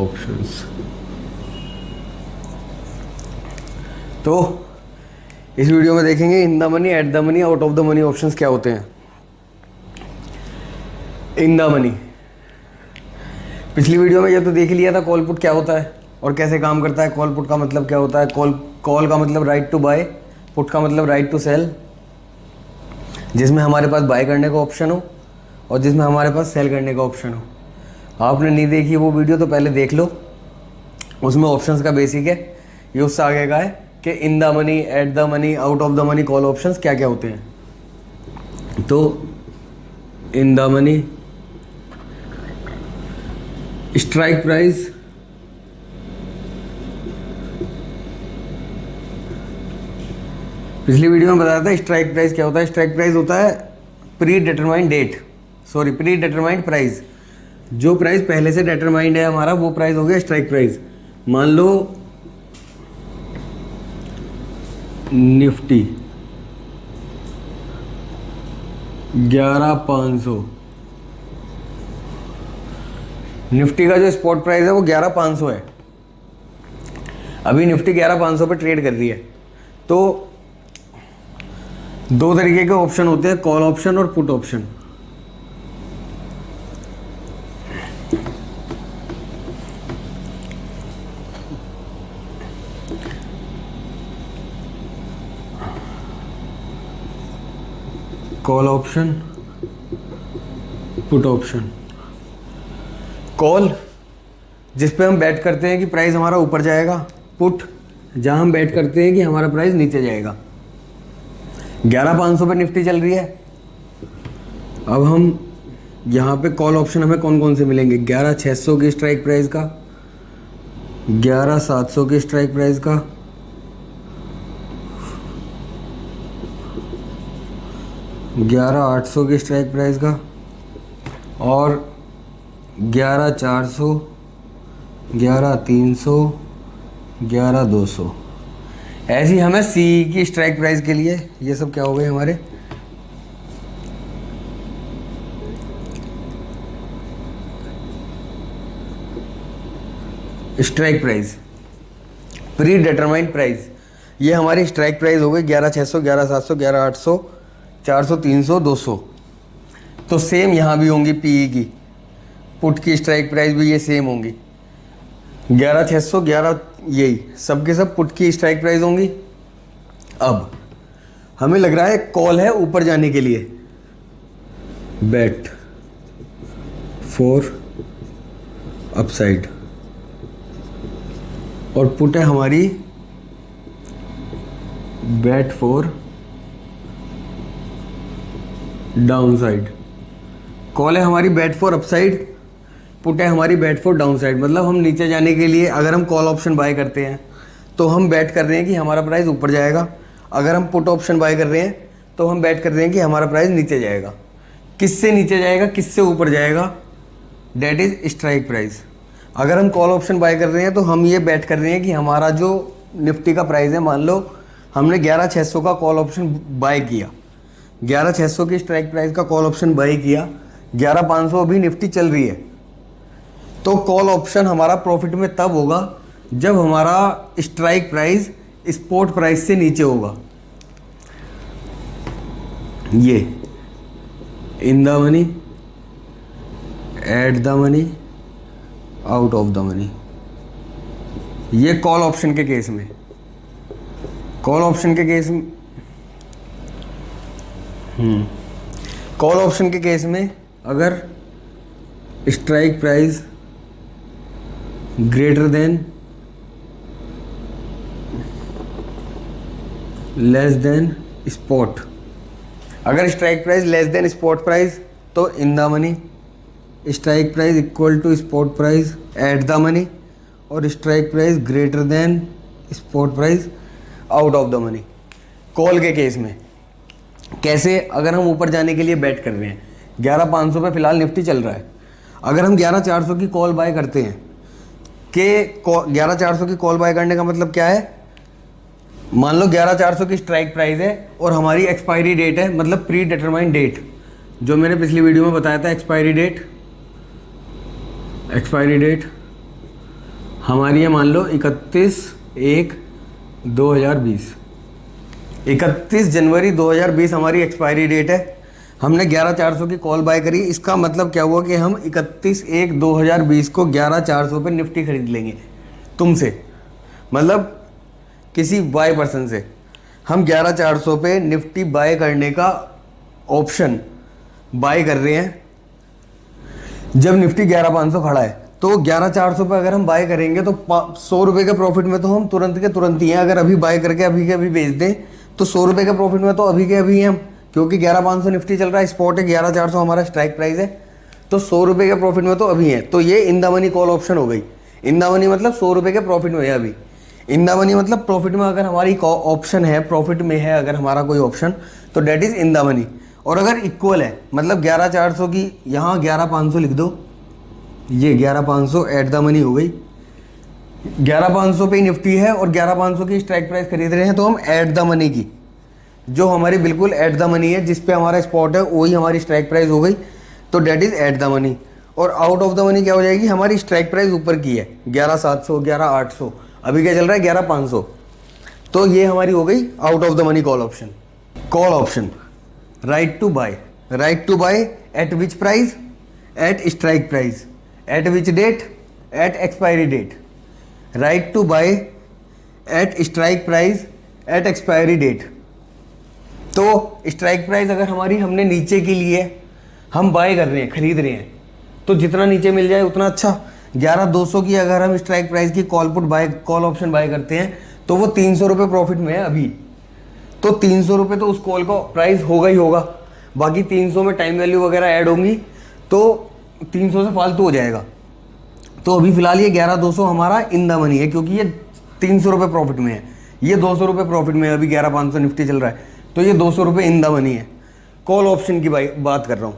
Options. तो इस video में देखेंगे इन the money, at the money, out of the money options क्या होते हैं। इन द मनी, पिछली वीडियो में ये तो देख लिया था कॉल पुट क्या होता है और कैसे काम करता है। कॉल पुट का मतलब क्या होता है, कॉल का मतलब राइट टू बाय, पुट का मतलब राइट टू सेल, जिसमें हमारे पास बाय करने का ऑप्शन हो और जिसमें हमारे पास सेल करने का ऑप्शन हो। आपने नहीं देखी वो वीडियो तो पहले देख लो, उसमें ऑप्शंस का बेसिक है। ये उससे आगे का है कि इन the money, at the money, out of the money call options क्या क्या होते हैं। तो in the money, strike price, पिछली वीडियो में बताया था स्ट्राइक प्राइस क्या होता है। स्ट्राइक प्राइस होता है प्री डिटरमाइंड प्राइस। जो प्राइस पहले से डिटरमाइंड है हमारा, वो प्राइस हो गया स्ट्राइक प्राइस। मान लो निफ्टी 11,500, निफ्टी का जो स्पॉट प्राइस है वो 11,500 है। अभी निफ्टी 11,500 पे ट्रेड कर रही है। तो दो तरीके के ऑप्शन होते हैं, कॉल ऑप्शन और put option. Call option, put option. Call जिस पे हम बैट करते हैं कि प्राइस हमारा ऊपर जाएगा, पुट जहां हम बैट करते हैं कि हमारा प्राइस नीचे जाएगा। 11,500 पे निफ्टी चल रही है। अब हम यहाँ पे कॉल ऑप्शन हमें कौन कौन से मिलेंगे, 11,600 की स्ट्राइक प्राइस का, 11,700 की स्ट्राइक प्राइस का, 11,800 की स्ट्राइक प्राइस का और 11,400, 11,300, 11,200। ऐसी हमें सी की स्ट्राइक प्राइस के लिए ये सब क्या हो गए हमारे strike price, pre determined price. ये हमारी स्ट्राइक प्राइस हो गई 11,600, 11,700, 11,800, 400, 300, 200। तो सेम यहाँ भी होंगी पीई की, पुट की स्ट्राइक प्राइस भी ये सेम होंगी 11,600, 11, यही सब के सब पुट की स्ट्राइक प्राइस होंगी। अब हमें लग रहा है कॉल है ऊपर जाने के लिए, बेट फॉर अपसाइड, और पुट है हमारी बेट फॉर डाउन साइड। कॉल है हमारी बेट फॉर अपसाइड, पुट है हमारी बेट फॉर डाउन साइड। मतलब हम नीचे जाने के लिए अगर हम कॉल ऑप्शन बाय करते हैं तो हम बैट कर रहे हैं कि हमारा प्राइस ऊपर जाएगा। अगर हम पुट ऑप्शन बाय कर रहे हैं तो हम बैट कर रहे हैं कि हमारा प्राइस नीचे जाएगा। किससे नीचे जाएगा, किससे ऊपर जाएगा, डेट इज स्ट्राइक प्राइस। अगर हम कॉल ऑप्शन बाय कर रहे हैं तो हम ये बैट कर रहे हैं कि हमारा जो निफ्टी का प्राइस है, मान लो हमने 11,600 का कॉल ऑप्शन बाय किया, 11,600 की स्ट्राइक प्राइस का कॉल ऑप्शन बाय किया, 11,500 अभी निफ्टी चल रही है। तो कॉल ऑप्शन हमारा प्रॉफिट में तब होगा जब हमारा स्ट्राइक प्राइस स्पॉट प्राइस से नीचे होगा। ये in the money, at the money, out of the money, ये कॉल ऑप्शन के केस में। कॉल ऑप्शन के केस में कॉल ऑप्शन के केस में अगर strike price greater than less than spot, अगर strike price less than spot price तो in the money, strike price equal to spot price at the money, और strike price greater than spot price out of the money. Call के case में कैसे, अगर हम ऊपर जाने के लिए बैट कर रहे हैं, 11,500 पे फिलहाल निफ्टी चल रहा है, अगर हम 11,400 की कॉल बाय करते हैं कि 11,400 की कॉल बाय करने का मतलब क्या है, मान लो 11,400 की स्ट्राइक प्राइस है और हमारी एक्सपायरी डेट है, मतलब प्री डिटरमाइंड डेट, जो मैंने पिछली वीडियो में बताया था एक्सपायरी डेट हमारी है मान लो 31/1/2020, 31 जनवरी 2020 हमारी एक्सपायरी डेट है। हमने 11,400 की कॉल बाय करी, इसका मतलब क्या हुआ कि हम 31/1/2020 को 11,400 पे निफ्टी खरीद लेंगे तुमसे, मतलब किसी बाय पर्सन से हम 11,400 पे निफ्टी बाय करने का ऑप्शन बाय कर रहे हैं। जब निफ्टी 11,500 खड़ा है तो 11,400 पे अगर हम बाय करेंगे तो 100 रुपये के प्रॉफिट में तो हम तुरंत के तुरंत ही हैं। अगर अभी बाय करके अभी के अभी बेच दें तो 100 रुपये के प्रॉफिट में तो अभी के अभी हैं हम, क्योंकि 11,500 निफ्टी चल रहा है, स्पॉट है 11,400 हमारा स्ट्राइक प्राइस है, तो 100 रुपये के प्रॉफिट में तो अभी है। तो ये in the money call option हो गई। इन द मनी मतलब 100 रुपये के प्रॉफिट में है अभी। इन द मनी मतलब प्रॉफिट में अगर हमारी ऑप्शन है, प्रॉफिट में है अगर हमारा कोई ऑप्शन, तो that is in the money. और अगर इक्वल है मतलब 11,400 की यहाँ 11,500 लिख दो, ये 11,500 एट द मनी हो गई। 11,500 पे निफ्टी है और 11,500 की स्ट्राइक प्राइस खरीद रहे हैं, तो हम एट द मनी की, जो हमारी बिल्कुल एट द मनी है, जिस पे हमारा स्पॉट है वही हमारी स्ट्राइक प्राइस हो गई, तो that is at the money. और आउट ऑफ द मनी क्या हो जाएगी, हमारी स्ट्राइक प्राइस ऊपर की है 11,700 11,800, अभी क्या चल रहा है 11,500, तो ये हमारी हो गई out of the money call option. Call option right to buy, right to buy at which price, at strike price, at which date, at expiry date, right to buy at strike price at expiry date. तो strike price अगर हमारी हमने नीचे की ली है, हम bye कर रहे हैं, खरीद रहे हैं, तो जितना नीचे मिल जाए उतना अच्छा। 11,200 की अगर हम स्ट्राइक प्राइस की call put buy, call option buy करते हैं तो वो 300 रुपये प्रॉफिट में है अभी, तो 300 रुपये तो उस कॉल का प्राइस होगा ही होगा। बाकी 300 में टाइम वैल्यू वगैरह ऐड होंगी तो 300 से फालतू हो जाएगा। तो अभी फिलहाल ये 11,200 हमारा इन द मनी है, क्योंकि ये 300 रुपये प्रॉफिट में है, ये 200 रुपये प्रॉफिट में है। अभी 11,500 निफ्टी चल रहा है, तो ये 200 रुपये इन द मनी है। कॉल ऑप्शन की बात कर रहा हूँ।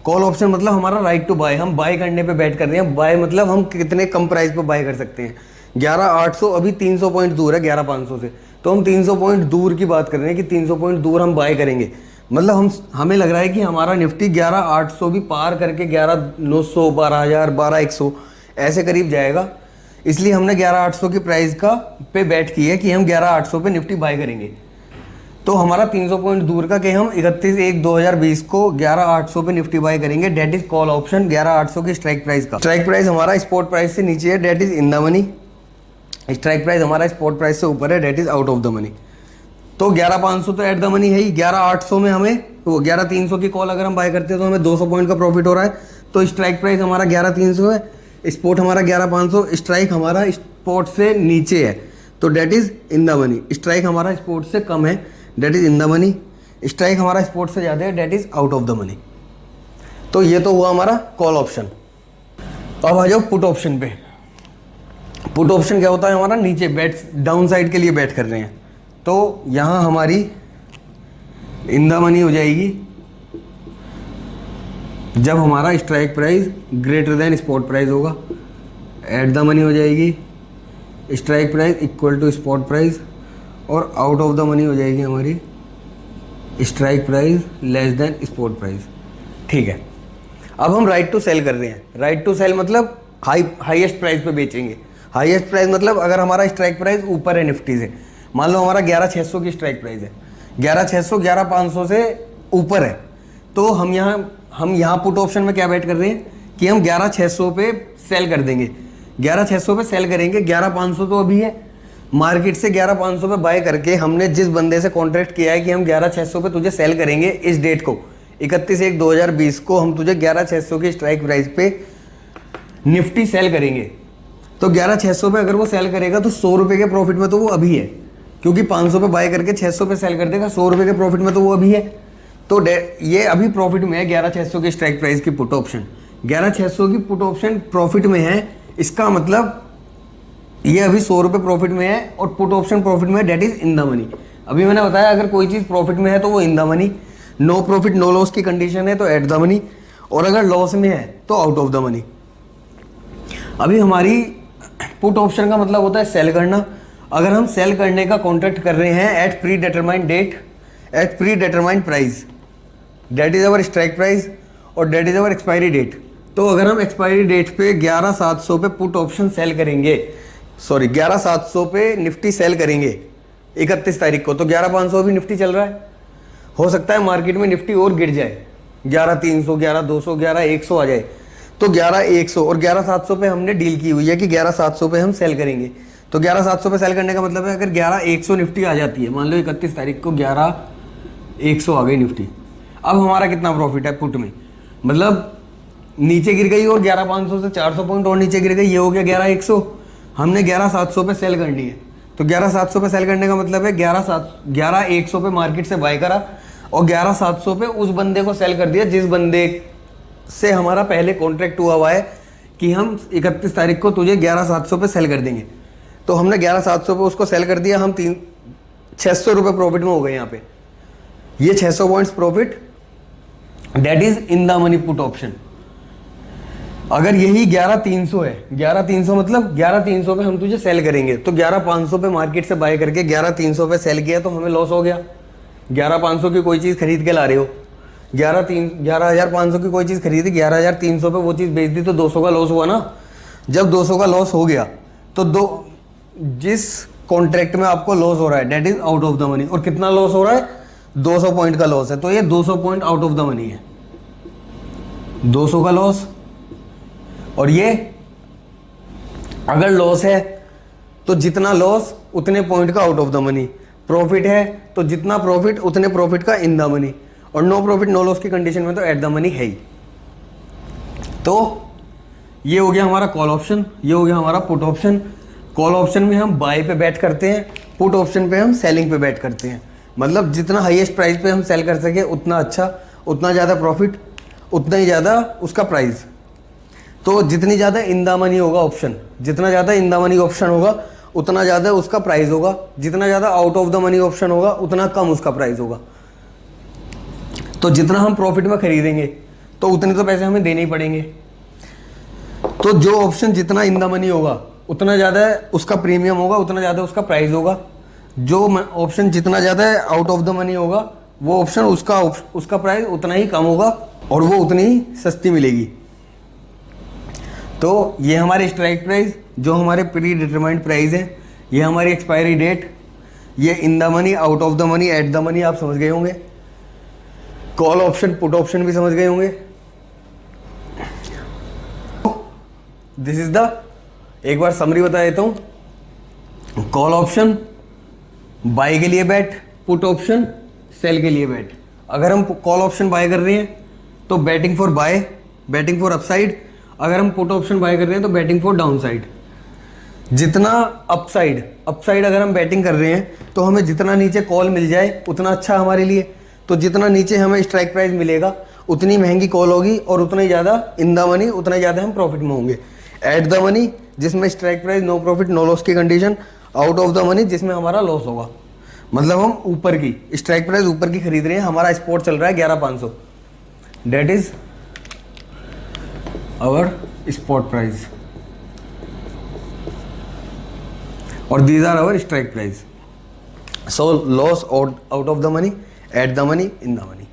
कॉल ऑप्शन मतलब हमारा राइट टू बाय, हम बाय करने पे बैठ कर रहे हैं। बाय मतलब हम कितने कम प्राइस पे बाय कर सकते हैं। 11,800 अभी 300 पॉइंट दूर है 11,500 से, तो हम 300 पॉइंट दूर की बात कर रहे हैं कि 300 पॉइंट दूर हम बाय करेंगे। मतलब हमें लग रहा है कि हमारा निफ्टी 11,800 भी पार करके 11,900 12,000 12,100 ऐसे करीब जाएगा, इसलिए हमने 11,800 की प्राइस का पे बैठ की है कि हम 11,800 पे निफ्टी बाय करेंगे। तो हमारा 300 पॉइंट दूर का कि हम 31/1/2020 को 11,800 पे निफ्टी बाय करेंगे, डेट इज कॉल ऑप्शन 11,800 की स्ट्राइक प्राइस का। स्ट्राइक प्राइस हमारा स्पॉट प्राइस से नीचे है, that is in the money. Strike price हमारा स्पॉट प्राइस से ऊपर है, that is out of the money. तो 11,500 तो एट द मनी है ही। 11,800 में हमें वो 11,300 की कॉल अगर हम बाय करते हैं तो हमें 200 पॉइंट का प्रॉफिट हो रहा है। तो स्ट्राइक प्राइस हमारा 11,300 है, स्पॉट हमारा 11,500, स्ट्राइक हमारा स्पॉट से नीचे है, तो that is in the money. Strike हमारा स्पॉट से कम है, that is in the money. Strike हमारा स्पॉट से ज़्यादा है, that is out of the money. तो ये तो हुआ हमारा कॉल ऑप्शन। अब आ जाओ पुट ऑप्शन पे। पुट ऑप्शन क्या होता है, हमारा नीचे बैट डाउन साइड के लिए बैट कर रहे हैं, तो यहाँ हमारी इन द मनी हो जाएगी जब हमारा strike price greater than spot price होगा। एट द मनी हो जाएगी strike price equal to spot price, और आउट ऑफ द मनी हो जाएगी हमारी strike price less than spot price. ठीक है, अब हम राइट टू सेल कर रहे हैं। राइट टू सेल मतलब हाईएस्ट प्राइस पे बेचेंगे। हाईएस्ट प्राइस मतलब अगर हमारा स्ट्राइक प्राइस ऊपर है निफ्टी से, मान लो हमारा 11,600 की स्ट्राइक प्राइस है, 11,600 11,500 से ऊपर है, तो हम यहाँ पुट ऑप्शन में क्या बैट कर रहे हैं कि हम 11,600 पे सेल कर देंगे। 11,600 पे सेल करेंगे, 11,500 तो अभी है, मार्केट से 11,500 पे बाय करके हमने जिस बंदे से कॉन्ट्रैक्ट किया है कि हम 11,600 पे तुझे सेल करेंगे इस डेट को, 31/1/2020 को हम तुझे 11,600 की स्ट्राइक प्राइस पे निफ्टी सेल करेंगे। तो 11,600 पे अगर वो सेल करेगा तो 100 रुपये के प्रॉफिट में तो वो अभी है, क्योंकि 500 पे बाय करके 600 पे सेल कर देगा, 100 रुपये के प्रॉफिट में तो वो अभी है। तो ये अभी प्रॉफिट में है 11,600 की स्ट्राइक प्राइस की पुट ऑप्शन। 11,600 की पुट ऑप्शन प्रॉफिट में है, इसका मतलब ये अभी 100 रुपये प्रॉफिट में है और पुट ऑप्शन प्रॉफिट में है, that is in the money. अभी मैंने बताया अगर कोई चीज़ प्रॉफिट में है तो वो in the money, no profit no loss की कंडीशन है तो एट द मनी, और अगर लॉस में है तो आउट ऑफ द मनी। अभी हमारी पुट ऑप्शन का मतलब होता है सेल करना। अगर हम सेल करने का कॉन्ट्रैक्ट कर रहे हैं at predetermined date, at predetermined price, date is our strike price और date is our expiry date, तो अगर हम एक्सपायरी डेट पे 11,700 पे पुट ऑप्शन सेल करेंगे, सॉरी 11,700 पे निफ्टी सेल करेंगे 31 तारीख को, तो 11,500 भी निफ्टी चल रहा है। हो सकता है मार्केट में निफ्टी और गिर जाए, 11,300, 11,200, 11,100 आ जाए, तो 11,100 और 11,700 पे हमने डील की हुई है कि 11,700 पे हम सेल करेंगे। तो 11,700 पे सेल करने का मतलब है अगर 11,100 निफ्टी आ जाती है, मान लो 31 तारीख को 11,100 आ गई निफ्टी, अब हमारा कितना प्रॉफिट है पुट में, मतलब नीचे गिर गई और 11,500 से 400 पॉइंट और नीचे गिर गई, ये हो गया 11,100। हमने 11,700 पे सेल करनी है, तो 11,700 पे सेल करने का मतलब है 11,100 पे मार्केट से बाय करा और 11,700 पे उस बंदे को सेल कर दिया जिस बंदे से हमारा पहले कॉन्ट्रैक्ट हुआ है कि हम 31 तारीख को तुझे 11,700 पे सेल कर देंगे। तो हमने 11,700 पे उसको सेल कर दिया, हम 600 रुपये प्रॉफिट में हो गए यहाँ पे। ये 600 points profit, that is in the money put option. अगर यही 11,300 है, 11,300 मतलब 11,300 पे हम तुझे सेल करेंगे, तो 11,500 पे मार्केट से बाय करके 11,300 पे सेल किया तो हमें लॉस हो गया। 11,500 की कोई चीज़ खरीद के ला रहे हो, 11,500 की कोई चीज़ खरीदी, 11,300 पे वो चीज़ बेच दी, तो 200 का लॉस हुआ ना। जब 200 का लॉस हो गया तो जिस कॉन्ट्रैक्ट में आपको लॉस हो रहा है that is out of the money. और कितना लॉस हो रहा है, 200 पॉइंट का लॉस है, तो ये 200 point out of the money है, 200 का लॉस। और ये अगर लॉस है तो जितना लॉस उतने पॉइंट का out of the money, profit है तो जितना प्रॉफिट उतने प्रॉफिट का इन द मनी, और नो प्रॉफिट नो लॉस की कंडीशन में तो एट द मनी है ही। तो ये हो गया हमारा कॉल ऑप्शन, ये हो गया हमारा पुट ऑप्शन। कॉल ऑप्शन में हम बाय पे बैट करते हैं, पुट ऑप्शन पे हम सेलिंग पे बैट करते हैं। मतलब जितना हाईएस्ट प्राइस पे हम सेल कर सके उतना अच्छा, उतना ज़्यादा प्रॉफिट, उतना ही ज़्यादा उसका प्राइस। तो जितनी ज़्यादा इन द मनी होगा ऑप्शन, जितना ज़्यादा इन द मनी ऑप्शन होगा उतना ज़्यादा उसका प्राइस होगा, जितना ज़्यादा out of the money option होगा उतना कम उसका प्राइस होगा। तो जितना हम प्रॉफिट में खरीदेंगे तो उतने तो पैसे हमें देने ही पड़ेंगे। तो जो ऑप्शन जितना इन द मनी होगा उतना ज़्यादा उसका प्रीमियम होगा, उतना ज़्यादा उसका प्राइस होगा। जो ऑप्शन जितना ज़्यादा आउट ऑफ द मनी होगा वो ऑप्शन उसका प्राइस उतना ही कम होगा और वो उतनी ही सस्ती मिलेगी। तो ये हमारे स्ट्राइक प्राइस, जो हमारे प्री डिटरमाइंड प्राइस है, ये हमारी एक्सपायरी डेट, ये in the money, out of the money, at the money आप समझ गए होंगे। कॉल ऑप्शन पुट ऑप्शन भी समझ गए होंगे। दिस इज द, एक बार समरी बता देता हूं। कॉल ऑप्शन बाय के लिए बैट, पुट ऑप्शन सेल के लिए बैट। अगर हम कॉल ऑप्शन बाय कर रहे हैं तो betting for buy, betting for upside. अगर हम पुट ऑप्शन बाय कर रहे हैं तो बैटिंग फॉर डाउन साइड। जितना अपसाइड अगर हम बैटिंग कर रहे हैं तो हमें जितना नीचे कॉल मिल जाए उतना अच्छा हमारे लिए। तो जितना नीचे हमें स्ट्राइक प्राइस मिलेगा उतनी महंगी कॉल होगी और उतना ही ज़्यादा इन द मनी, उतना ही ज़्यादा हम प्रॉफिट में होंगे। एट द मनी जिसमें strike price no profit no loss की condition, out of the money जिसमें हमारा लॉस होगा। मतलब हम ऊपर की स्ट्राइक प्राइस ऊपर की खरीद रहे हैं, हमारा स्पॉट चल रहा है 11,500, that is our spot price or these are our strike price. So loss out of the money, at the money, in the money.